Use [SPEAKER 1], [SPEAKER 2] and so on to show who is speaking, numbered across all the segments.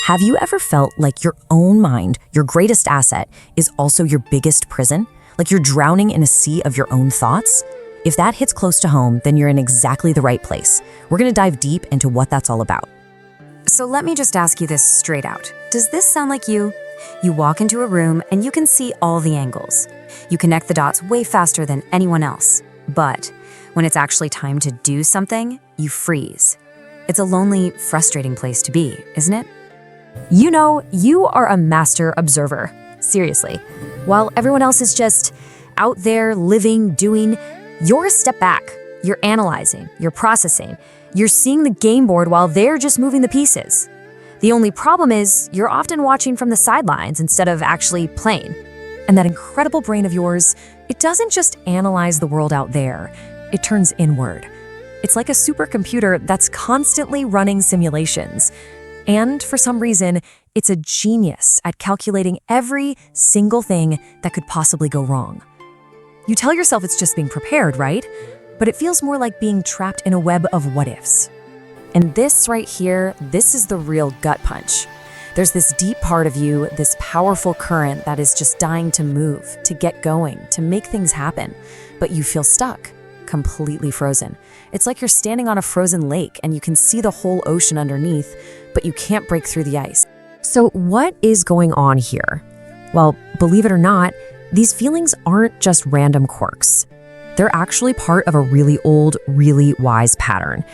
[SPEAKER 1] Have you ever felt like your own mind, your greatest asset, is also your biggest prison? Like you're drowning in a sea of your own thoughts? If that hits close to home, then you're in exactly the right place. We're gonna dive deep into what that's all about.
[SPEAKER 2] So let me just ask you this straight out. Does this sound like you? You walk into a room and you can see all the angles. You connect the dots way faster than anyone else. But when it's actually time to do something, you freeze. It's a lonely, frustrating place to be, isn't it? You know, you are a master observer. Seriously. While everyone else is just out there living, doing, you're a step back. You're analyzing, you're processing, you're seeing the game board while they're just moving the pieces. The only problem is you're often watching from the sidelines instead of actually playing. And that incredible brain of yours, it doesn't just analyze the world out there, it turns inward. It's like a supercomputer that's constantly running simulations. And for some reason, it's a genius at calculating every single thing that could possibly go wrong. You tell yourself it's just being prepared, right? But it feels more like being trapped in a web of what-ifs. And this right here, this is the real gut punch. There's this deep part of you, this powerful current that is just dying to move, to get going, to make things happen. But you feel stuck, completely frozen. It's like you're standing on a frozen lake and you can see the whole ocean underneath, but you can't break through the ice. So what is going on here? Well, believe it or not, these feelings aren't just random quirks. They're actually part of a really old, really wise pattern.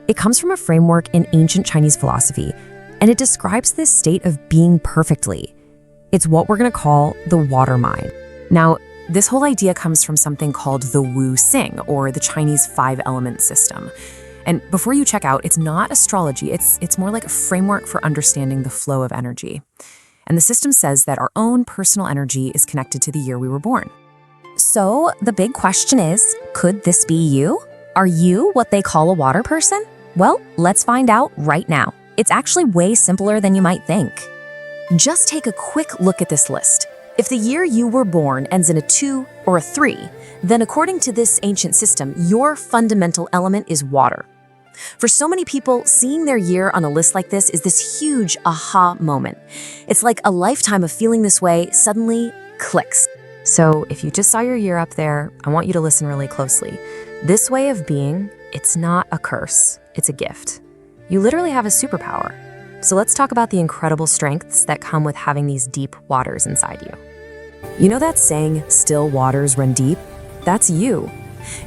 [SPEAKER 2] It comes from a framework in ancient Chinese philosophy, and it describes this state of being perfectly. It's what we're going to call the water mind. Now, this whole idea comes from something called the Wu Xing, or the Chinese five-element system. And before you check out, it's not astrology, it's more like a framework for understanding the flow of energy. And the system says that our own personal energy is connected to the year we were born. So the big question is, could this be you? Are you what they call a water person? Well, let's find out right now. It's actually way simpler than you might think. Just take a quick look at this list. If the year you were born ends in a 2 or a 3, then according to this ancient system, your fundamental element is water. For so many people, seeing their year on a list like this is this huge aha moment. It's like a lifetime of feeling this way suddenly clicks. So if you just saw your year up there, I want you to listen really closely. This way of being, it's not a curse, it's a gift. You literally have a superpower. So let's talk about the incredible strengths that come with having these deep waters inside you. You know that saying, still waters run deep? That's you.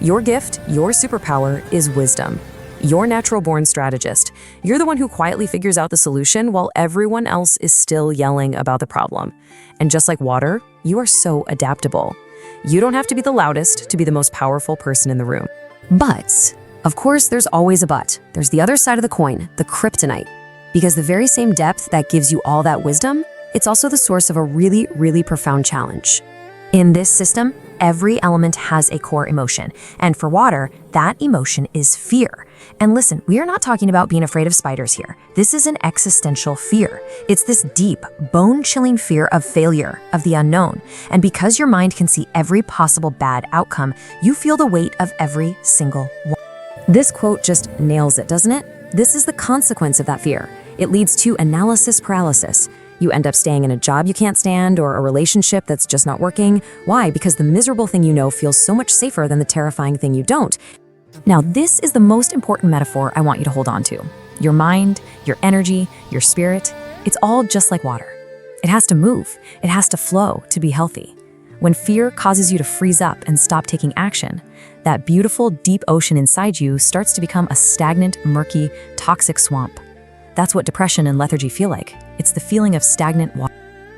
[SPEAKER 2] Your gift, your superpower is wisdom. You're natural-born strategist. You're the one who quietly figures out the solution while everyone else is still yelling about the problem. And just like water, you are so adaptable. You don't have to be the loudest to be the most powerful person in the room. But, of course, there's always a but. There's the other side of the coin, the Kryptonite. Because the very same depth that gives you all that wisdom, it's also the source of a really, really profound challenge. In this system, every element has a core emotion. And for water, that emotion is fear. And listen, we are not talking about being afraid of spiders here. This is an existential fear. It's this deep, bone-chilling fear of failure, of the unknown. And because your mind can see every possible bad outcome, you feel the weight of every single one. This quote just nails it, doesn't it? This is the consequence of that fear. It leads to analysis paralysis. You end up staying in a job you can't stand or a relationship that's just not working. Why? Because the miserable thing you know feels so much safer than the terrifying thing you don't. Now, this is the most important metaphor I want you to hold on to. Your mind, your energy, your spirit, it's all just like water. It has to move. It has to flow to be healthy. When fear causes you to freeze up and stop taking action, that beautiful, deep ocean inside you starts to become a stagnant, murky, toxic swamp. That's what depression and lethargy feel like. It's the feeling of stagnant water.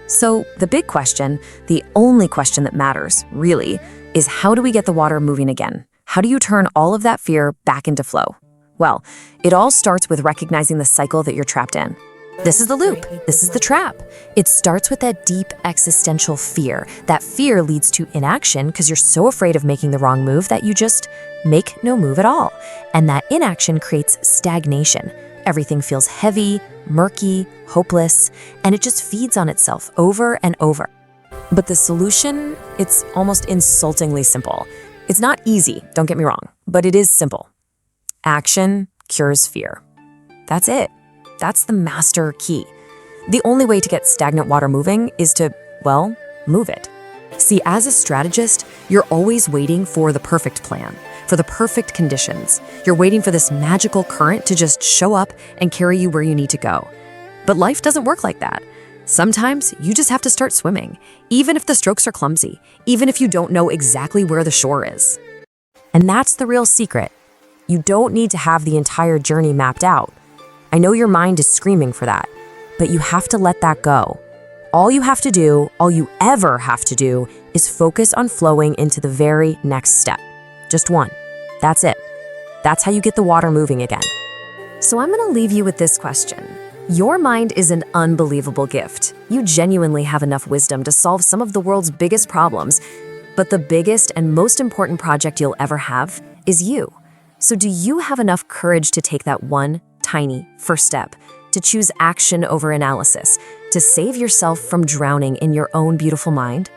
[SPEAKER 2] So the big question, the only question that matters, really, is how do we get the water moving again? How do you turn all of that fear back into flow? Well, it all starts with recognizing the cycle that you're trapped in. This is the loop. This is the trap. It starts with that deep existential fear. That fear leads to inaction because you're so afraid of making the wrong move that you just make no move at all. And that inaction creates stagnation. Everything feels heavy, murky, hopeless, and it just feeds on itself over and over. But the solution, it's almost insultingly simple. It's not easy, don't get me wrong, but it is simple. Action cures fear. That's it. That's the master key.
[SPEAKER 1] The only way to get stagnant water moving is to, well, move it. See, as a strategist, you're always waiting for the perfect plan, for the perfect conditions. You're waiting for this magical current to just show up and carry you where you need to go. But life doesn't work like that. Sometimes you just have to start swimming, even if the strokes are clumsy, even if you don't know exactly where the shore is. And that's the real secret. You don't need to have the entire journey mapped out. I know your mind is screaming for that, but you have to let that go. All you have to do, all you ever have to do, is focus on flowing into the very next step. Just one. That's it. That's how you get the water moving again.
[SPEAKER 2] So I'm going to leave you with this question. Your mind is an unbelievable gift. You genuinely have enough wisdom to solve some of the world's biggest problems, but the biggest and most important project you'll ever have is you. So do you have enough courage to take that one tiny first step, to choose action over analysis, to save yourself from drowning in your own beautiful mind?